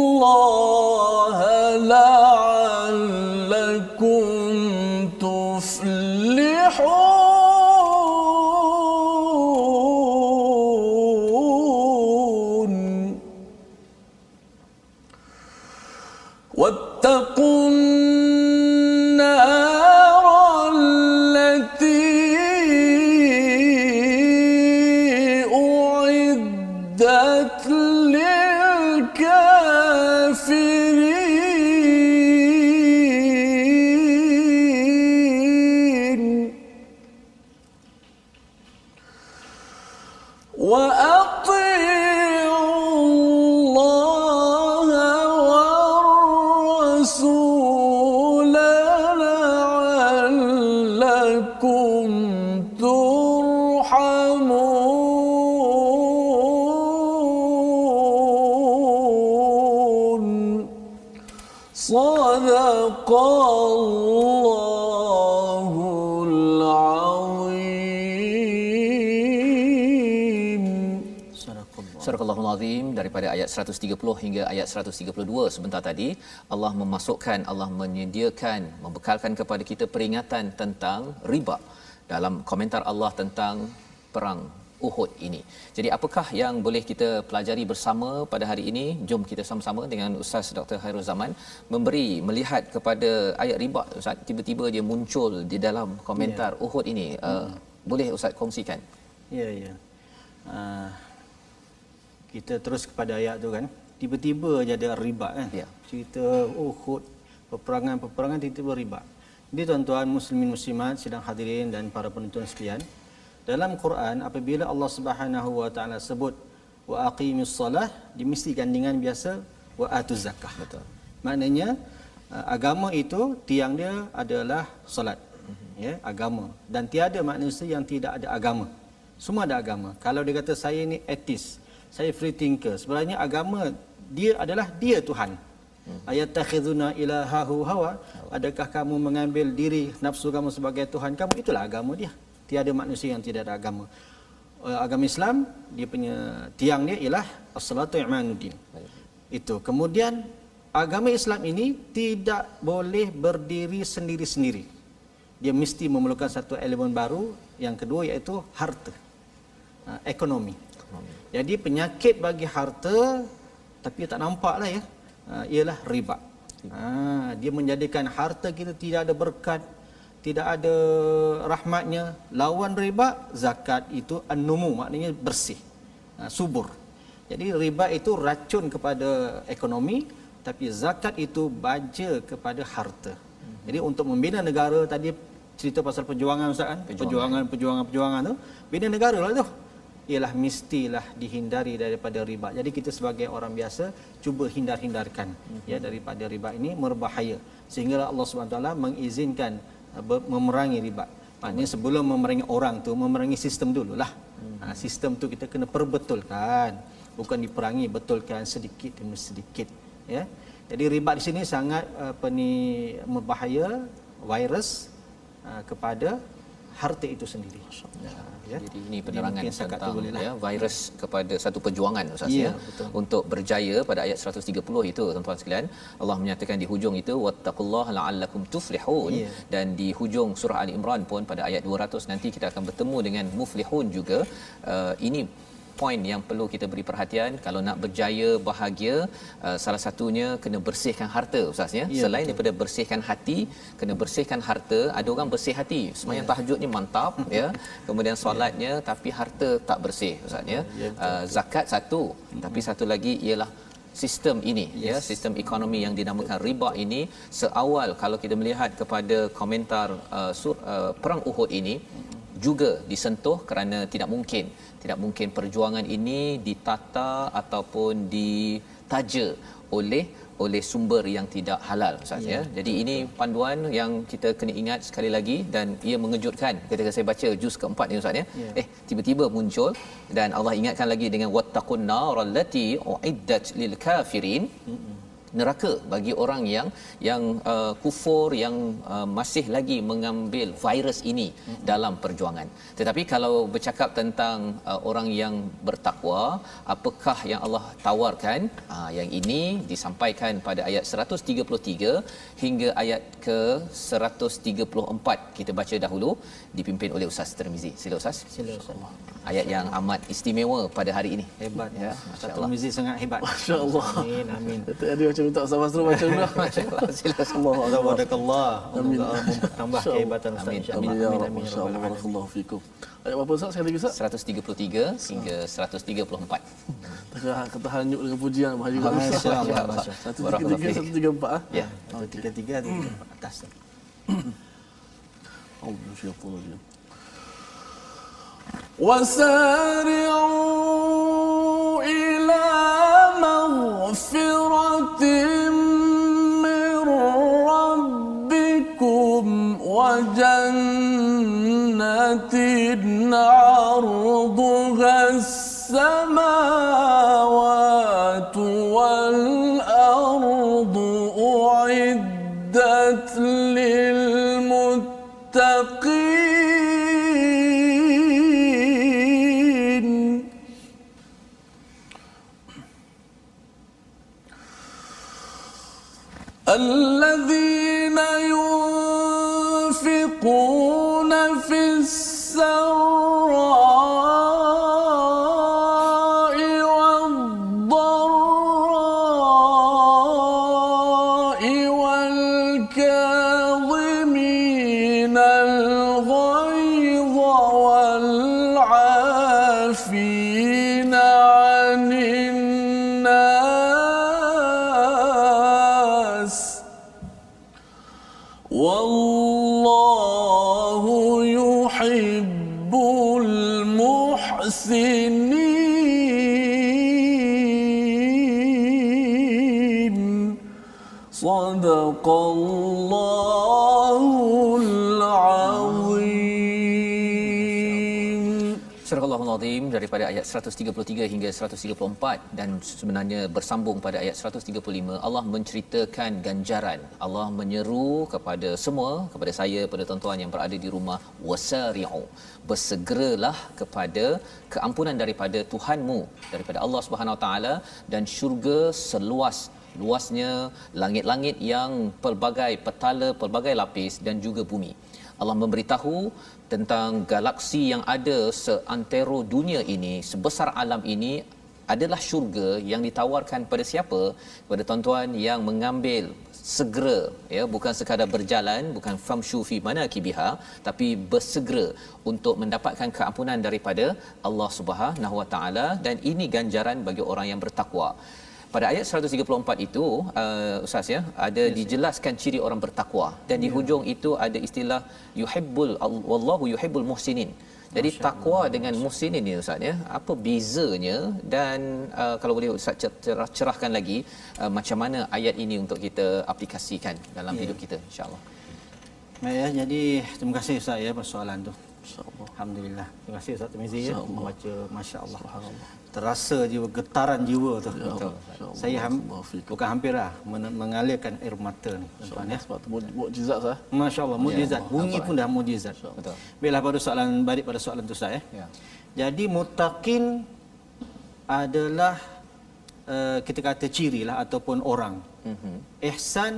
الله لعلكم تفلحون واتقوا النار التي أعدت للكافرين وأطيعوا الله والرسول لعلكم ترحمون صدق الله العظيم. Surahul Azim daripada ayat 130 hingga ayat 132 sebentar tadi. Allah memasukkan, Allah menyediakan, membekalkan kepada kita peringatan tentang riba dalam komentar Allah tentang perang Uhud ini. Jadi apakah yang boleh kita pelajari bersama pada hari ini? Jom kita sama-sama dengan Ustaz Dr. Khairuzaman melihat kepada ayat riba. Ustaz, tiba-tiba dia muncul di dalam komentar Uhud ini. Boleh Ustaz kongsikan? Ya. Kita terus kepada ayat tu kan. Tiba-tiba je ada riba kan. Ya. Cerita Uhud, peperangan tiba-tiba riba. Jadi tuan-tuan muslimin muslimat sidang hadirin dan para penonton sekalian, dalam Quran apabila Allah Subhanahu wa taala sebut wa aqimis solah, dia mesti gandingan biasa wa atuz zakah. Betul. Maknanya agama itu tiang dia adalah solat. Ya, agama. Dan tiada manusia yang tidak ada agama. Semua ada agama. Kalau dia kata saya ni atheist, saya free thinker, sebenarnya agama dia adalah dia Tuhan. Ayatakhizuna ilahahu hawa, adakah kamu mengambil diri nafsu kamu sebagai Tuhan kamu? Itulah agama dia. Tiada manusia yang tidak ada agama. Agama Islam, dia punya tiang dia ialah as-salatu i'manuddin. Itu. Kemudian agama Islam ini tidak boleh berdiri sendiri-sendiri. Dia mesti memerlukan satu elemen baru, yang kedua iaitu harta. Ekonomi. Jadi penyakit bagi harta, tapi tak nampaklah ya, ialah riba. Dia menjadikan harta kita tidak ada berkat, tidak ada rahmatnya. Lawan riba, zakat itu an-numu, maknanya bersih, subur. Jadi riba itu racun kepada ekonomi, tapi zakat itu baja kepada harta. Jadi untuk membina negara, tadi cerita pasal perjuangan Ustaz kan? Perjuangan tu, bina negara lah tu. Ialah mestilah dihindari daripada riba. Jadi kita sebagai orang biasa cuba hindarkan ya daripada riba ini, berbahaya. Sehingga Allah Subhanahu Wa Taala mengizinkan memerangi riba. Maknanya sebelum memerangi orang tu, memerangi sistem dululah. Sistem tu kita kena perbetulkan, bukan diperangi, betulkan sedikit demi sedikit ya. Jadi riba di sini sangat berbahaya, virus kepada harta itu sendiri. Ya. Jadi ini penerangan tentang ya, virus kepada satu perjuangan Ustaz ya, untuk berjaya pada ayat 130 itu tuan-tuan sekalian. Allah menyatakan di hujung itu wattaqullaha la'allakum tuflihun, dan di hujung surah Ali Imran pun pada ayat 200 nanti kita akan bertemu dengan muflihun juga. Ini poin yang perlu kita beri perhatian. Kalau nak berjaya bahagia, salah satunya kena bersihkan harta Ustaz ya. Selain daripada bersihkan hati, kena bersihkan harta. Ada orang bersih hati, sembahyang tahajudnya mantap ya, kemudian solatnya tapi harta tak bersih Ustaz ya. Zakat satu, tapi satu lagi ialah sistem ini ya, sistem ekonomi yang dinamakan riba ini. Seawal kalau kita melihat kepada komentar perang Uhud ini juga disentuh, kerana tidak mungkin perjuangan ini ditata ataupun ditaja oleh sumber yang tidak halal Ustaz ya. Jadi ini panduan yang kita kena ingat sekali lagi, dan ia mengejutkan ketika saya baca juz keempat ni Ustaz ya. Tiba-tiba muncul dan Allah ingatkan lagi dengan wattaqun narallati uiddat lil kafirin, neraka bagi orang yang kufur, yang masih lagi mengambil virus ini dalam perjuangan. Tetapi kalau bercakap tentang orang yang bertakwa, apakah yang Allah tawarkan? Yang ini disampaikan pada ayat 133 hingga ayat ke 134. Kita baca dahulu, dipimpin oleh Ustaz Tirmizi. Sila Ustaz. Sila Ustaz. Ayat yang amat istimewa pada hari ini. Hebat ya. Ustaz Tirmizi sangat hebat. Masya-Allah. Amin amin. Tadi macam minta sama suruh baca dulu. Masya-Allah. Sila Tabarakallah. Amin. Mempertambah kehebatan Ustaz. Amin. Masya-Allah. Barakallahu fikum. Ayat berapa Ustaz sekali lagi Ustaz? 133 hingga 134. Kata hanyut dengan pujian bahagia. Masya-Allah. 133 134 Ya. 133 atas. Allahu وسارعوا إلى مغفرة من ربكم وجنة عرضها السماوات والأرض أعدت للمتقين. الذين ينفقون في السراء والضراء والكاظمين الغيظ والعافين عن الناس Sadaqallahul Azim. Surah Al-Azim daripada ayat 133 hingga 134 dan sebenarnya bersambung pada ayat 135. Allah menceritakan ganjaran. Allah menyeru kepada semua, kepada saya, kepada tuan-tuan yang berada di rumah, wasari'u, bersegeralah kepada keampunan daripada Tuhanmu, daripada Allah Subhanahu Wa Taala, dan syurga luasnya langit-langit yang pelbagai petala, pelbagai lapis, dan juga bumi. Allah memberitahu tentang galaksi yang ada seantero dunia ini, sebesar alam ini adalah syurga yang ditawarkan pada siapa? Kepada tuan-tuan yang mengambil segera, ya, bukan sekadar berjalan, bukan famshu fi manakibiha, tapi bersegera untuk mendapatkan keampunan daripada Allah Subhanahu Wa Taala, dan ini ganjaran bagi orang yang bertakwa. Pada ayat 134 itu Ustaz, ya, ada dijelaskan ciri orang bertakwa, dan di hujung itu ada istilah wallahu yuhibbul muhsinin. Jadi takwa dengan muhsinin ni Ustaz, ya, apa bezanya, dan kalau boleh Ustaz cerahkan lagi macam mana ayat ini untuk kita aplikasikan dalam hidup kita, insya-Allah. Baik, ya, jadi terima kasih Ustaz, ya, persoalan tu. InsyaAllah. Alhamdulillah. Terima kasih Ustaz Tirmizi, ya, membaca, masya-Allah. Terasa jiwa, getaran jiwa tu. Ya, betul. Saya bukan hampirlah mengalirkan air mata ni, tuan, ya. Sebab tu mukjizat sah. Masya-Allah, mukjizat. Bunyi pun dah mukjizat. Betul. Baiklah, pada soalan balik pada soalan tu Ustaz, ya. Ya. Jadi muttaqin adalah kita kata cirilah ataupun orang. Ihsan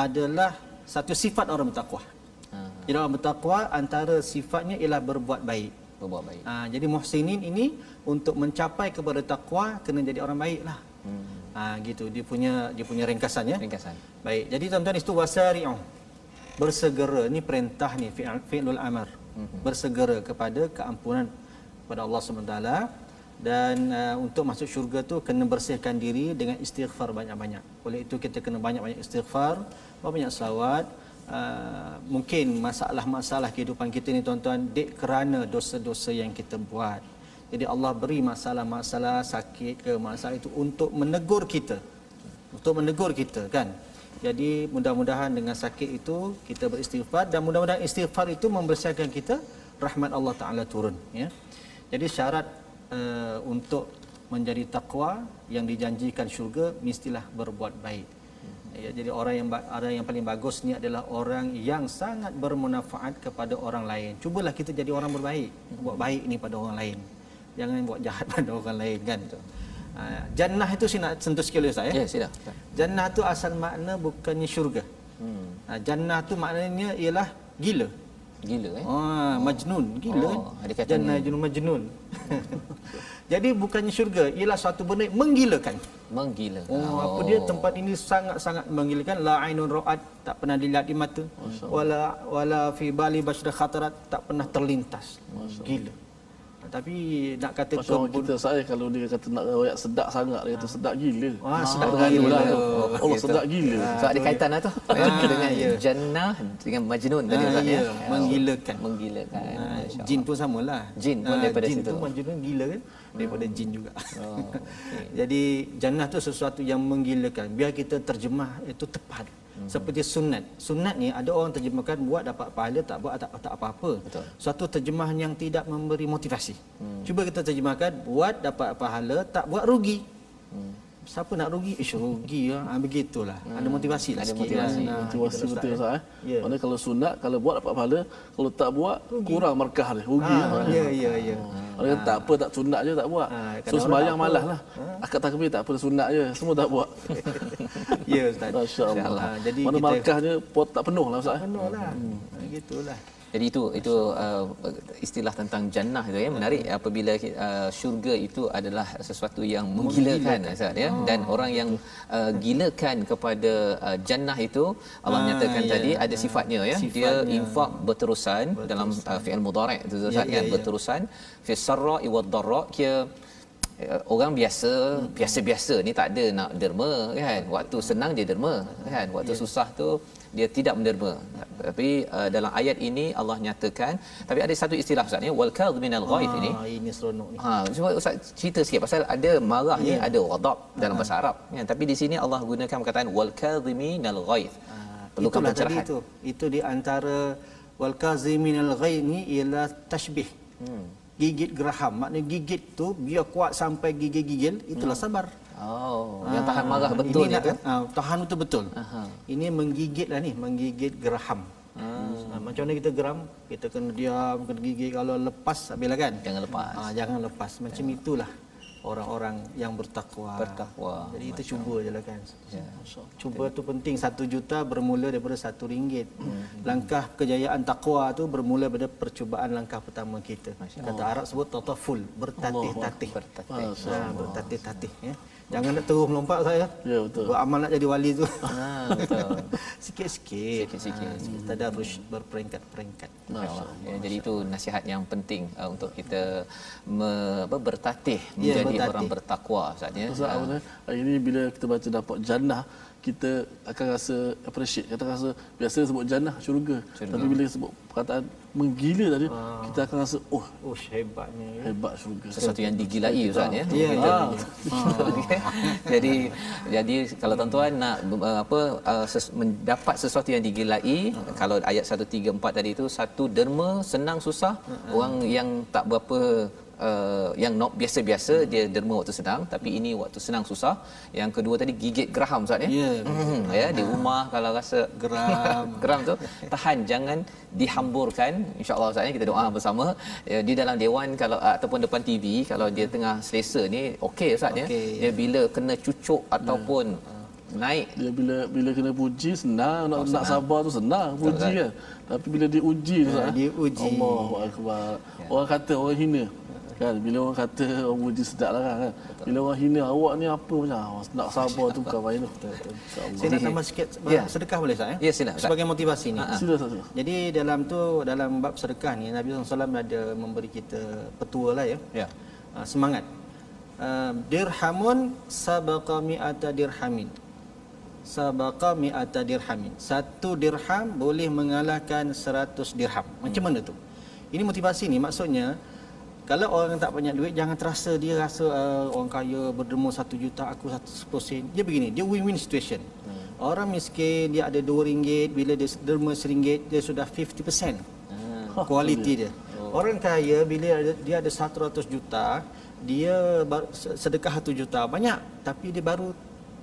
adalah satu sifat orang bertakwa. Jadi orang bertakwa antara sifatnya ialah berbuat baik. Berbuat baik. Jadi muhsinin ini untuk mencapai kepada takwa kena jadi orang baiklah. Gitu dia punya ringkasannya. Ringkasan. Baik. Jadi tuan-tuan, itu wasari'u. Bersegera, ni perintah ni, fi'lul amr. Bersegera kepada keampunan kepada Allah SWT, dan untuk masuk syurga tu kena bersihkan diri dengan istighfar banyak-banyak. Oleh itu kita kena banyak-banyak istighfar, banyak selawat. Mungkin masalah-masalah kehidupan kita ni tuan-tuan kerana dosa-dosa yang kita buat. Jadi Allah beri masalah-masalah, sakit ke masalah itu untuk menegur kita. Kan. Jadi mudah-mudahan dengan sakit itu kita beristighfar, dan mudah-mudahan istighfar itu membersihkan kita, rahmat Allah Taala turun, ya. Jadi syarat untuk menjadi takwa yang dijanjikan syurga mestilah berbuat baik. Ya, jadi orang yang paling bagus ni adalah orang yang sangat bermanfaat kepada orang lain. Cubalah kita jadi orang berbaik, buat baik ni pada orang lain. Jangan buat jahat pada orang lain, kan. Jannah itu saya nak sentuh sekali Ustaz, ya. Ya, sila. Jannah tu asal makna bukannya syurga. Jannah tu maknanya ialah gila. Gila, Majnun, gila. Jannah Majnun. Jadi bukannya syurga, ialah suatu benda yang menggilakan. Apa dia, tempat ini sangat-sangat menggilakan. La ainun ra'at, tak pernah dilihat di mata. Wala fi bali bashra khatarat, tak pernah terlintas. Gila. Tapi nak kata kita saya kalau dia kata nak royak sedap sangat, dia kata sedap gila. Sedap gila. Allah sedap gila. So ada kaitan lah tu dengan jannah dengan majnun tadi Ustaz, ya. Menggilakan. Jin pun samalah. Jin pun daripada jin situ. Jin tu majnun gila, kan? Daripada jin juga. Jadi jannah tu sesuatu yang menggilakan. Biar kita terjemah itu tepat. Seperti sunat. Sunat ni ada orang terjemahkan buat dapat pahala, tak buat tak apa-apa. Suatu terjemahan yang tidak memberi motivasi. Cuba kita terjemahkan buat dapat pahala, tak buat rugi. Siapa nak rugi? Rugi ya. Begitulah. Ada motivasi lah sikit. Motivasi betul Ustaz. Maksudnya kalau sunat, kalau buat dapat pahala, kalau tak buat rugi. Kurang markah dia. Rugi. Ya. Orang kata tak apa, tak sunat je tak buat. So sembahyang malas lah. Akad takbir tak apa, sunat je. Semua tak buat. Ya Ustaz. Masya-Allah. Jadi mana markahnya pot tak penuh lah Ustaz. Penuh lah. Gitulah. Jadi itu istilah tentang jannah itu, ya, menarik. Apabila syurga itu adalah sesuatu yang menggilakan Ustaz, ya. Dan orang yang gilakan kepada jannah itu Allah nyatakan tadi ada sifatnya, ya. Dia infak berterusan dalam fi'il mudhari' itu Ustaz, kan, berterusan fi sarra'i wad dharra'. Orang biasa ni tak ada nak derma, kan. Waktu senang dia derma, kan. Waktu susah tu dia tidak menderma. Tapi dalam ayat ini Allah nyatakan, tapi ada satu istilah Ustaz ni, wal kadhiminal ghaith ini. Ini seronok ni. Cuba Ustaz cerita sikit pasal ada marah ni, ada ghadab dalam bahasa Arab kan, tapi di sini Allah gunakan perkataan wal kadhiminal ghaith. Perlukan pencerahan. Itu di antara wal kadhiminal ghaith ni ialah tashbih. Gigit geraham, maknanya gigit tu biar kuat sampai gigil-gigil, itulah sabar. Yang tahan marah betul ni kan? Tahan betul. Ini menggigit lah ni, menggigit geraham. Macam mana kita geram, kita kena diam, kena gigit. Kalau lepas habislah kan? Jangan lepas. Jangan lepas. Macam itulah orang-orang yang bertakwa. Jadi kita cuba je lah kan. Cuba tu penting. 1 juta bermula daripada RM1. Langkah kejayaan takwa tu bermula daripada percubaan langkah pertama kita. Kata Arab sebut tataful, bertatih-tatih. Bertatih-tatih ya. Jangan nak terus melompat saya. Ya, betul. Buat amal nak jadi wali tu. Betul. Sikit-sikit. Tadarruj berperingkat-peringkat. Ya, jadi itu nasihat yang penting untuk kita bertatih menjadi orang bertakwa Ustaz ya. Hari ini bila kita baca dapat jannah, kita akan rasa appreciate. Kita rasa biasa sebut jannah syurga. Tapi bila sebut perkataan menggila tadi, kita akan rasa hebatnya. Hebat syurga. Sesuatu yang digilai Ustaz ya. Jadi kalau tuan-tuan nak mendapat sesuatu yang digilai, kalau ayat 134 tadi itu, satu derma senang susah, orang yang tak berapa yang not biasa-biasa dia derma waktu senang, tapi ini waktu senang susah. Yang kedua tadi gigit geraham Ustaz ya. Ya, di rumah kalau rasa geram tu tahan, jangan dihamburkan. Insya-Allah Ustaz ya, kita doa bersama ya, di dalam dewan kalau ataupun depan TV kalau dia tengah selesa ni okey Ustaz ya. Dia bila kena cucuk ataupun naik, dia bila kena puji senang, nak sabar tu senang puji kan. Tapi bila diuji tu Allahu akbar. Orang kata orang hina kan, bila orang kata orang puji sedaplah kan. Bila orang hina awak ni apa macam nak sabar tu bukan main tu. Insyaallah. Saya nak tambah sikit sedekah boleh Ustaz ya? Ya sila. Sebagai motivasi ni. Sila. Jadi dalam bab sedekah ni Nabi SAW ada memberi kita petua lah ya. Semangat. Dirhamun sabaqa mi'ata dirhamin. Sabaqa mi'ata dirhamin. 1 dirham boleh mengalahkan 100 dirham. Macam mana tu? Ini motivasi ni maksudnya, kalau orang tak banyak duit, jangan terasa dia rasa orang kaya berderma 1 juta, aku 10 sen. Dia begini, dia win-win situation. Orang miskin dia ada RM2, bila dia derma RM1, dia sudah 50% kualiti dia. Orang kaya bila dia ada 100 juta, dia sedekah 1 juta banyak, tapi dia baru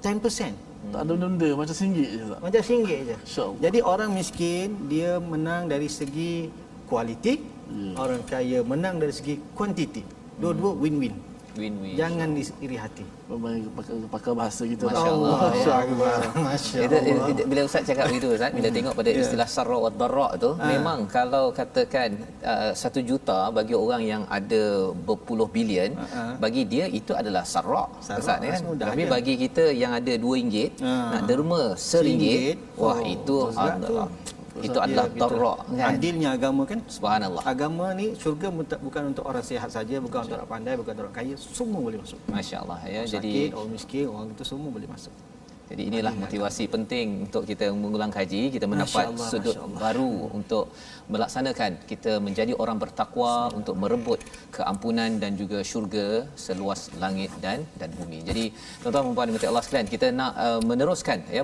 10%. Tak ada benda macam RM1 je tak? Macam RM1 je. Jadi orang miskin dia menang dari segi kualiti, orang kaya menang dari segi kuantiti. Dua-dua win-win. Jangan iri hati. Pakai bahasa kita. Masya-Allah. Masya-Allah. Bila Ustaz cakap begitu Ustaz, bila tengok pada istilah sarra wa dharra tu, memang kalau katakan 1 juta bagi orang yang ada berpuluh bilion, bagi dia itu adalah sarra Ustaz ya. Tapi bagi kita yang ada RM2 nak derma RM1, wah itu itu adalah dharra kan. Adilnya agama kan. Subhanallah. Agama ni syurga bukan untuk orang sihat saja, bukan untuk orang pandai, bukan untuk orang kaya, semua boleh masuk. Masya-Allah ya. Orang jadi sakit, orang miskin, orang itu semua boleh masuk. Jadi inilah motivasi penting untuk kita mengulang kaji, kita mendapat sudut baru untuk melaksanakan kita menjadi orang bertakwa, untuk merebut keampunan dan juga syurga seluas langit dan bumi. Jadi tuan-tuan dan puan-puan Allah sekalian, kita nak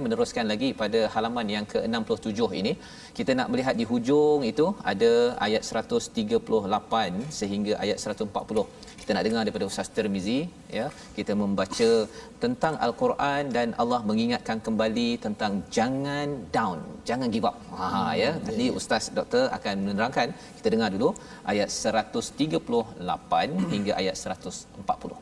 meneruskan lagi pada halaman yang ke-67 ini. Kita nak melihat di hujung itu ada ayat 138 sehingga ayat 140. Kita nak dengar daripada Ustaz Tirmizi ya, kita membaca tentang al-Quran dan Allah mengingatkan kembali tentang jangan down, jangan give up. Ya, tadi Ustaz Doktor akan menerangkan. Kita dengar dulu ayat 138 hingga ayat 140.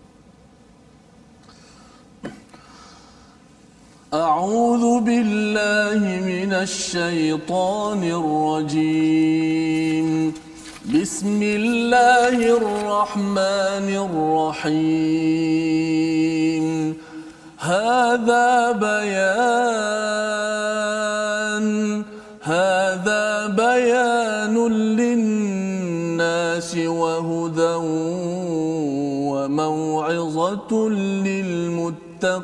A'udzu billahi minasy syaithanir rajim. بسم الله الرحمن الرحيم هذا بيان للناس وهدى وموعظة للمتقين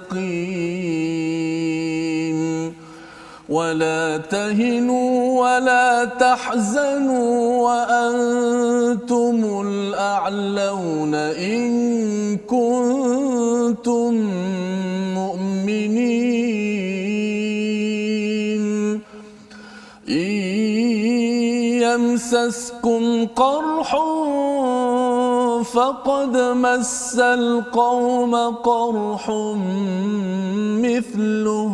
ولا تهنوا ولا تحزنوا وأنتم الأعلون إن كنتم مؤمنين إن يمسسكم قرح فقد مس القوم قرح مثله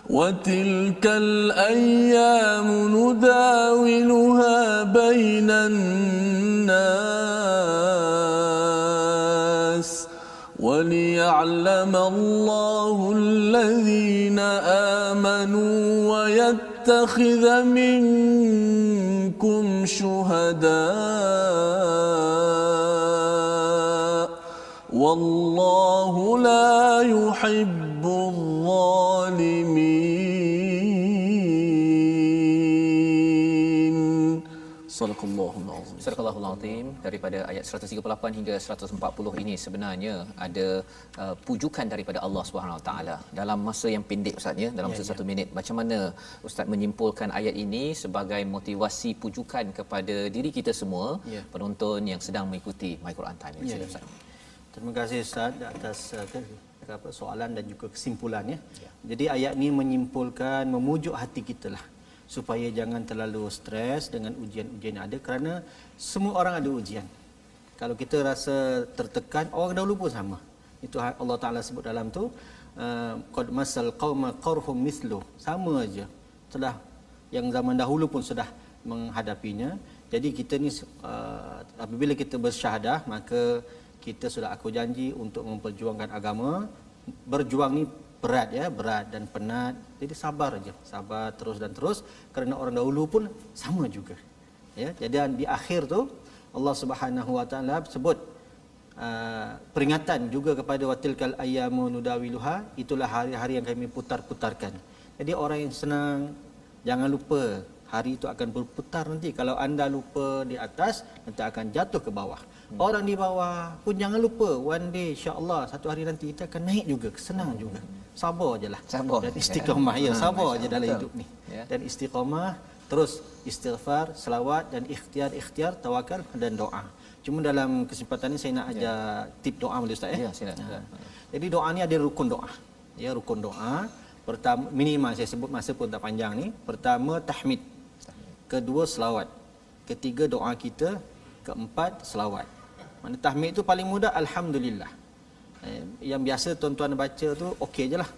وتلك الأيام نداولها بين الناس وليعلم الله الذين آمنوا ويتخذ منكم شهداء والله لا يحب الظالمين. Sadaqallahul azim. Sadaqallahul azim. Daripada ayat 138 hingga 140 ini sebenarnya ada pujukan daripada Allah Subhanahu Wa Taala dalam masa yang pendek Ustaz ya, dalam masa 1 minit. Macam mana Ustaz menyimpulkan ayat ini sebagai motivasi pujukan kepada diri kita semua, penonton yang sedang mengikuti My Quran Time. Sila Ustaz. Terima kasih Ustaz atas soalan dan juga kesimpulannya. Jadi ayat ini menyimpulkan, memujuk hati kita lah supaya jangan terlalu stres dengan ujian-ujian yang ada, kerana semua orang ada ujian. Kalau kita rasa tertekan, orang dahulu pun sama. Itu Allah Taala sebut dalam tu, qad masal qauma qarhum mithlu, sama aja. Sudah yang zaman dahulu pun sudah menghadapinya. Jadi kita ni apabila kita bersyahadah, maka kita sudah aku janji untuk memperjuangkan agama. Berjuang ni berat ya, berat dan penat. Jadi sabar aja, sabar terus dan terus, kerana orang dahulu pun sama juga. Ya, jadi di akhir tu Allah Subhanahu Wa Taala sebut peringatan juga kepada watilkal ayyamu nudawiluha, itulah hari-hari yang kami putar-putarkan. Jadi orang yang senang jangan lupa hari itu akan berputar nanti. Kalau anda lupa di atas, nanti akan jatuh ke bawah. Orang di bawah pun jangan lupa, one day insya-Allah satu hari nanti kita akan naik juga, senang juga. Sabar ajalah. Sabar. Dan istiqamah ya, sabar aja dalam hidup ni. Dan istiqamah, terus istighfar, selawat dan ikhtiar, tawakal dan doa. Cuma dalam kesempatan ini saya nak ajar tip doa boleh Ustaz ya? Ya, silakan. Jadi doa ni ada rukun doa. Ya, rukun doa. Pertama, minimal saya sebut masa pun tak panjang ni. Pertama tahmid. Kedua selawat. Ketiga doa kita. Keempat selawat. Mana tahmid tu paling mudah alhamdulillah. Yang biasa tuan-tuan baca tu okey je lah.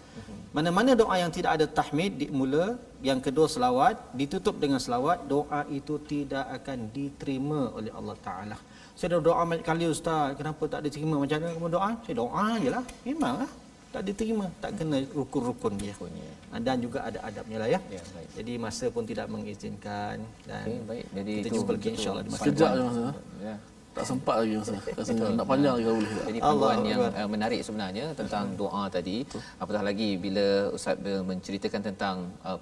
Mana-mana doa yang tidak ada tahmid dimula, yang kedua selawat, ditutup dengan selawat, doa itu tidak akan diterima oleh Allah Taala. Saya dah doa banyak kali Ustaz, kenapa tak diterima? Macam mana kamu doa? Saya doa je lah. Memanglah tak diterima, tak kena rukun-rukun dia. Dan juga ada adabnya lah ya. Jadi masa pun tidak mengizinkan dan baik. Jadi kita jumpa lagi insya-Allah di masa sekejap je masa. Ya. Tak sempat lagi masa. Rasanya nak panjang lagi boleh. Jadi panduan yang menarik sebenarnya tentang doa tadi. Apatah lagi bila Ustaz menceritakan tentang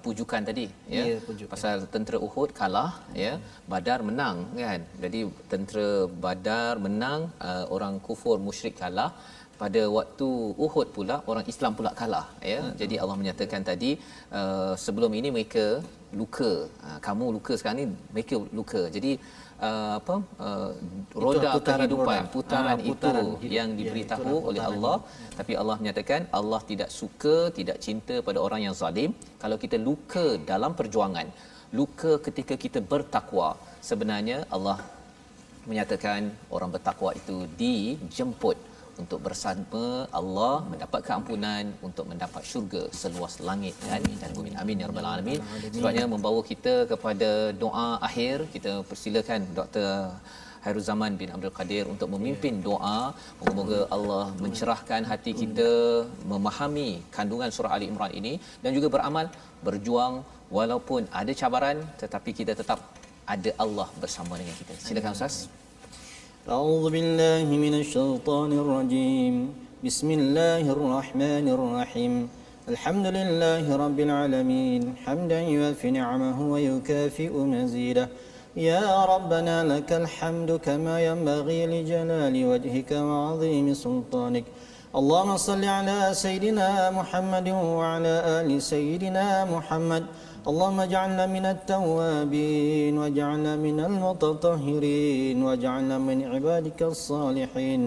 pujukan tadi ya. Pasal tentera Uhud kalah ya, Badar menang kan. Jadi tentera Badar menang, orang kufur musyrik kalah. Pada waktu Uhud pula orang Islam pula kalah ya. Jadi Allah menyatakan tadi sebelum ini mereka luka, kamu luka, sekarang ni mereka luka. Jadi roda kehidupan, putaran itu yang diberitahu oleh Allah. Tapi Allah menyatakan Allah tidak suka, tidak cinta pada orang yang zalim. Kalau kita luka dalam perjuangan, luka ketika kita bertakwa, sebenarnya Allah menyatakan orang bertakwa itu dijemput untuk bersama Allah, mendapat keampunan, untuk mendapat syurga seluas langit dan bumi. Amin ya rabbal alamin. Sebabnya membawa kita kepada doa akhir, kita persilakan Dr. Khairuzaman bin Abdul Qadir untuk memimpin doa. Moga-moga Allah mencerahkan hati kita, memahami kandungan surah Ali Imran ini dan juga beramal, berjuang walaupun ada cabaran, tetapi kita tetap ada Allah bersama dengan kita. Silakan Ustaz. أعوذ بالله من الشيطان الرجيم بسم الله الرحمن الرحيم الحمد لله رب العالمين حمدا يوافي نعمه ويكافئ مزيده يا ربنا لك الحمد كما ينبغي لجلال وجهك وعظيم سلطانك اللهم صل على سيدنا محمد وعلى آل سيدنا محمد. اللهم اجعلنا من التوابين واجعلنا من المتطهرين واجعلنا من عبادك الصالحين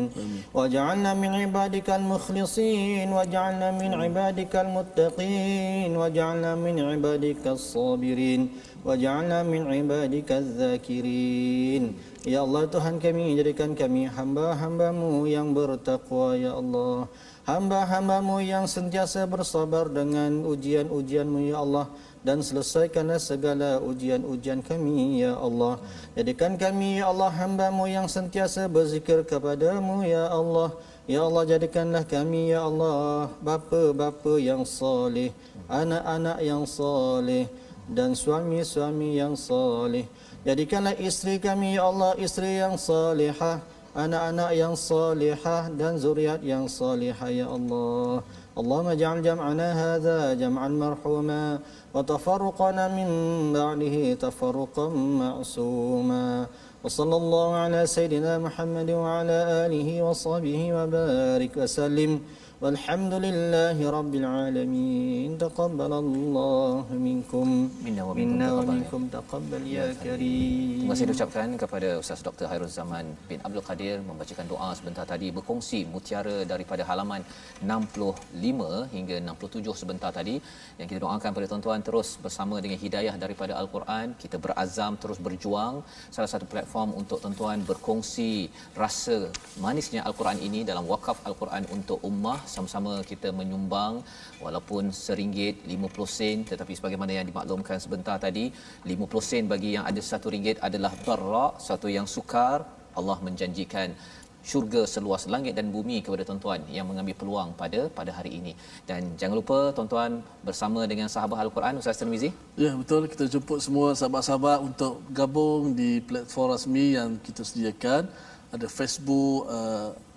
واجعلنا من عبادك المخلصين واجعلنا من عبادك المتقين واجعلنا من عبادك الصابرين واجعلنا من عبادك الذاكرين. Ya Allah, Tuhan kami, jadikan kami hamba-hamba-Mu yang bertakwa, ya Allah. Hamba-hamba-Mu yang sentiasa bersabar dengan ujian-ujian-Mu, ya Allah. Dan selesaikanlah segala ujian-ujian kami, ya Allah. Jadikan kami, ya Allah, hamba-Mu yang sentiasa berzikir kepada-Mu, ya Allah. Ya Allah, jadikanlah kami, ya Allah, bapa-bapa yang soleh, anak-anak yang soleh, dan suami-suami yang soleh. Jadikanlah isteri kami, ya Allah, isteri yang salihah, anak-anak yang salihah, dan zuriat yang salihah, ya Allah. Allahumma ja'al jam'ana hadha jam'an marhuma wa tafarruqana min ba'dihi tafarruqan ma'suma. Wa sallallahu ala sayyidina Muhammad wa ala alihi wa sahbihi wa barik wa sallim. Walhamdulillahi Rabbil Alamin. Taqabbalallahu minkum. Minna wa minkum taqabbal ya karim. Terima kasih diucapkan kepada Ustaz Dr. Khairuzaman bin Abdul Qadir membacakan doa sebentar tadi, berkongsi mutiara daripada halaman 65 hingga 67 sebentar tadi, yang kita doakan pada tuan-tuan terus bersama dengan hidayah daripada Al-Quran. Kita berazam terus berjuang. Salah satu platform untuk tuan-tuan berkongsi rasa manisnya Al-Quran ini dalam wakaf Al-Quran untuk ummah. Sama-sama kita menyumbang walaupun RM1, 50 sen, tetapi sebagaimana yang dimaklumkan sebentar tadi, 50 sen bagi yang ada RM1 adalah barak, satu yang sukar. Allah menjanjikan syurga seluas langit dan bumi kepada tuan-tuan yang mengambil peluang pada hari ini. Dan jangan lupa tuan-tuan bersama dengan sahabat Al-Quran, Ustaz Tirmizi. Ya, betul, kita jemput semua sahabat-sahabat untuk gabung di platform rasmi yang kita sediakan. Ada Facebook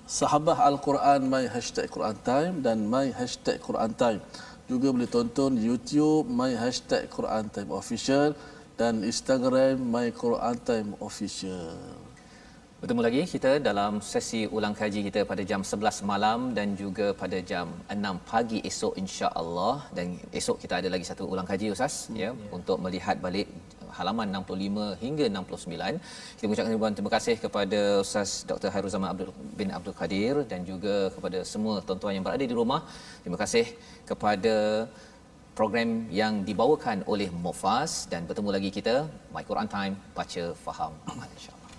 Sahabah Al-Quran My #Quran Time dan My #Quran Time. Juga boleh tonton YouTube My #Quran Time Official dan Instagram My Quran Time Official. Bertemu lagi kita dalam sesi ulang kaji kita pada jam 11 malam dan juga pada jam 6 pagi esok, insya-Allah. Dan esok kita ada lagi satu ulang kaji, Ustaz, ya, untuk melihat balik halaman 65 hingga 69. Kita mengucapkan terima kasih kepada Ustaz Dr. Khairuzaman bin Abdul Qadir dan juga kepada semua tuan-tuan yang berada di rumah. Terima kasih kepada program yang dibawakan oleh Mufas, dan bertemu lagi kita My Quran Time, baca, faham, amal, insya-Allah.